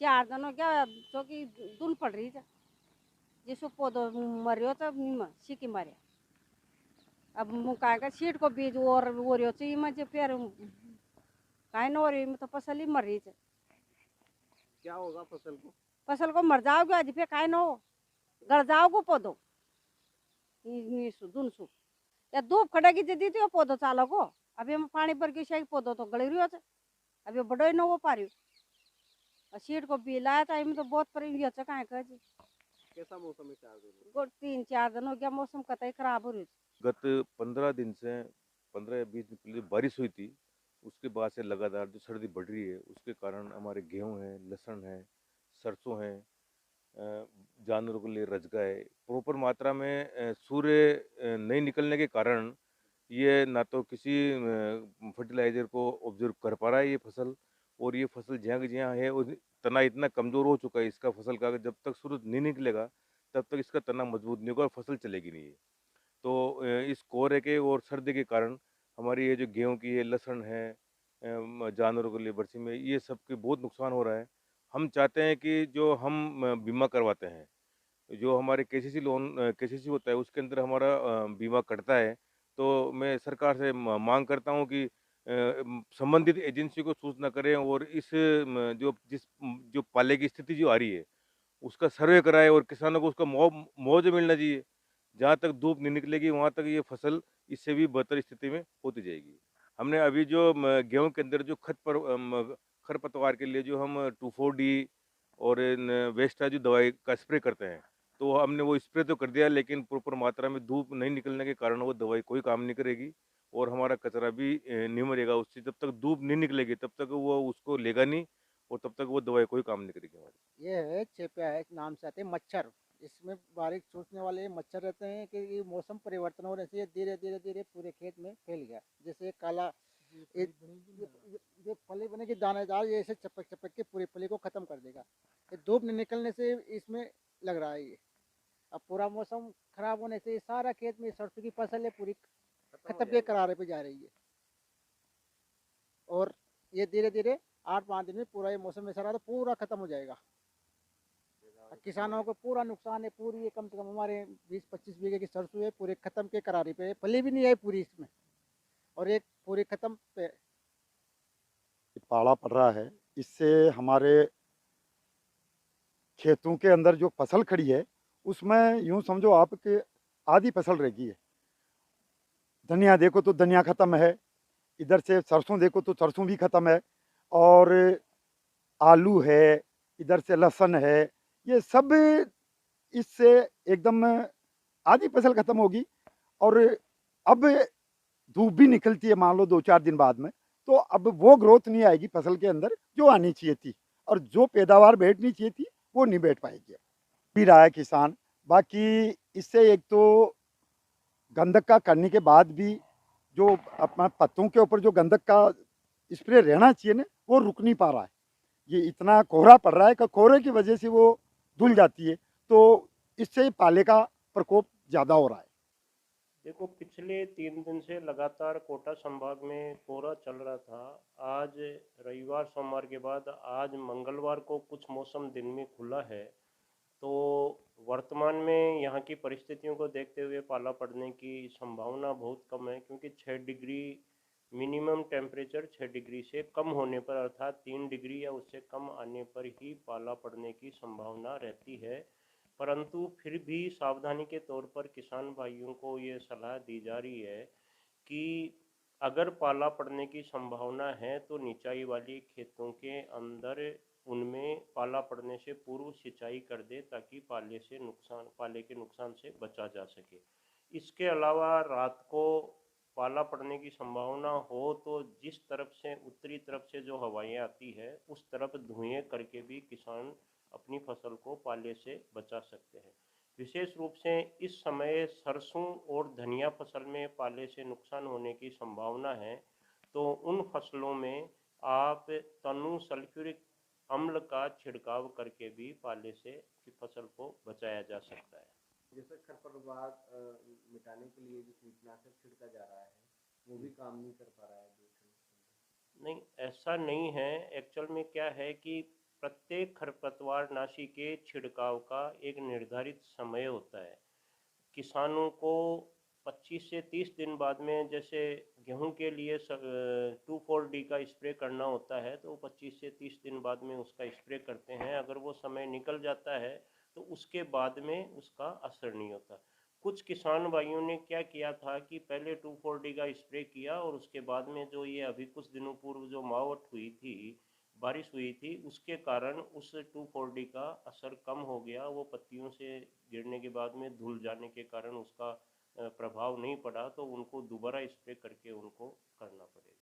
4 दिन हो गया जो कि धुन पड़ रही है जिसको पौधो मरियो तो सीखी मारे अब मुकाय का सीट को बीज और ओरियो चाहिए मुझे फिर काहे न ओरियो तो फसल ही मर रही है। क्या होगा फसल को मर जाओगे आज फिर काहे न हो गड़ जाओगे पौधो धुन सु या धूप खड़ेगी जदी तो पौधो चालो को अभी हम पानी भर के शायद पौधो तो गड़ी रही अभी बड़ो ही न हो पा रही सीट को भी लाया था तो बहुत परेशानी अच्छा कहाँ का जी कैसा मौसम है 4 दिन 3-4 दिन हो गया मौसम कतई खराब हो रही गत 15 दिन से 15 या 20 दिन पहले जो बारिश हुई थी उसके बाद से लगातार जो सर्दी बढ़ रही है उसके कारण हमारे गेहूं है, लहसुन है, सरसों है, जानवरों के लिए रजगा है, प्रॉपर मात्रा में सूर्य नहीं निकलने के कारण ये ना तो किसी फर्टिलाइजर को ऑब्जर्व कर पा रहा है ये फसल, और ये फसल जहाँ की जहाँ है और तना इतना कमज़ोर हो चुका है इसका फसल का, जब तक सूरज नहीं निकलेगा तब तक इसका तना मजबूत नहीं होगा और फसल चलेगी नहीं है। तो इस कोहरे के और सर्दी के कारण हमारी ये जो गेहूं की है, लहसुन है, जानवरों के लिए बरसी में ये सब के बहुत नुकसान हो रहा है। हम चाहते हैं कि जो हम बीमा करवाते हैं, जो हमारे केसीसी लोन केसीसी होता है उसके अंदर हमारा बीमा कटता है, तो मैं सरकार से मांग करता हूँ कि संबंधित एजेंसी को सूचना करें और इस जो पाले की स्थिति जो आ रही है उसका सर्वे कराए और किसानों को उसका मुआवजा मिलना चाहिए। जहाँ तक धूप नहीं निकलेगी वहाँ तक ये फसल इससे भी बेहतर स्थिति में होती जाएगी। हमने अभी जो गेहूं के अंदर जो खरपतवार के लिए जो हम 2,4-D और वेस्टा जो दवाई का स्प्रे करते हैं, तो हमने वो स्प्रे तो कर दिया लेकिन प्रॉपर मात्रा में धूप नहीं निकलने के कारण वो दवाई कोई काम नहीं करेगी और हमारा कचरा भी नहीं मरेगा उससे। जब तक धूप नहीं निकलेगी तब तक वो उसको लेगा नहीं और तब तक वो दवाई कोई काम नहीं करेगी हमारी। ये है चेपिया है नाम से आते हैं मच्छर। इसमें बारीक चूसने वाले मच्छर रहते हैं कि ये मौसम परिवर्तन होने से धीरे धीरे धीरे पूरे खेत में फैल गया। जैसे काला ये फली बनेगी दानेदार, ये ऐसे चपक चपक के पूरी फली को खत्म कर देगा। ये धूप नहीं निकलने से इसमें लग रहा है। ये अब पूरा मौसम खराब होने से सारा खेत में सरसों की फसल है पूरी खत्म के करारे पे जा रही है। और ये धीरे धीरे 8-5 दिन में पूरा ये मौसम ऐसा रहा तो पूरा खत्म हो जाएगा। किसानों को पूरा नुकसान है। पूरी ये कम से कम हमारे 20-25 बीघे की सरसों है पूरे खत्म के करारी पे, फली भी नहीं आई पूरी इसमें और एक पूरी खत्म पे पाला पड़ रहा है। इससे हमारे खेतों के अंदर जो फसल खड़ी है उसमें यूं समझो आप कि आधी फसल रह गई है। धनिया देखो तो धनिया खत्म है, इधर से सरसों देखो तो सरसों भी खत्म है, और आलू है, इधर से लहसुन है, ये सब इससे एकदम आधी फसल खत्म होगी। और अब धूप भी निकलती है मान लो 2-4 दिन बाद में, तो अब वो ग्रोथ नहीं आएगी फसल के अंदर जो आनी चाहिए थी, और जो पैदावार बैठनी चाहिए थी वो नहीं बैठ पाएगी। भी रहा है किसान। बाकी इससे एक तो गंधक का करने के बाद भी जो अपना पत्तों के ऊपर जो गंधक का स्प्रे रहना चाहिए ना वो रुक नहीं पा रहा है। ये इतना कोहरा पड़ रहा है कि कोहरे की वजह से वो धुल जाती है, तो इससे पाले का प्रकोप ज़्यादा हो रहा है। देखो, पिछले 3 दिन से लगातार कोटा संभाग में कोहरा चल रहा था। आज रविवार सोमवार के बाद आज मंगलवार को कुछ मौसम दिन में खुला है, तो वर्तमान में यहाँ की परिस्थितियों को देखते हुए पाला पड़ने की संभावना बहुत कम है, क्योंकि 6 डिग्री मिनिमम टेम्परेचर 6 डिग्री से कम होने पर अर्थात 3 डिग्री या उससे कम आने पर ही पाला पड़ने की संभावना रहती है। परंतु फिर भी सावधानी के तौर पर किसान भाइयों को ये सलाह दी जा रही है कि अगर पाला पड़ने की संभावना है तो निचाई वाली खेतों के अंदर उनमें पाला पड़ने से पूर्व सिंचाई कर दे, ताकि पाले के नुकसान से बचा जा सके। इसके अलावा रात को पाला पड़ने की संभावना हो तो जिस तरफ से उत्तरी तरफ से जो हवाएं आती है उस तरफ धुएं करके भी किसान अपनी फसल को पाले से बचा सकते हैं। विशेष रूप से इस समय सरसों और धनिया फसल में पाले से नुकसान होने की संभावना है, तो उन फसलों में आप तनु सल्फ्यूरिक अम्ल का छिड़काव करके भी पाले से की फसल को बचाया जा सकता है। जैसे खरपतवार मिटाने के लिए जो कीटनाशक छिड़का जा रहा है वो भी काम नहीं कर पा रहा है। नहीं, ऐसा नहीं है। एक्चुअल में क्या है कि प्रत्येक खरपतवारनाशी के छिड़काव का एक निर्धारित समय होता है। किसानों को 25 से 30 दिन बाद में, जैसे गेहूं के लिए 2,4-D का स्प्रे करना होता है, तो 25 से 30 दिन बाद में उसका स्प्रे करते हैं। अगर वो समय निकल जाता है तो उसके बाद में उसका असर नहीं होता। कुछ किसान भाइयों ने क्या किया था कि पहले 2,4-D का स्प्रे किया और उसके बाद में जो ये अभी कुछ दिनों पूर्व जो मावठ हुई थी, बारिश हुई थी, उसके कारण उस 2,4-D का असर कम हो गया। वो पत्तियों से गिरने के बाद में धुल जाने के कारण उसका प्रभाव नहीं पड़ा, तो उनको दोबारा स्प्रे करके उनको करना पड़ेगा।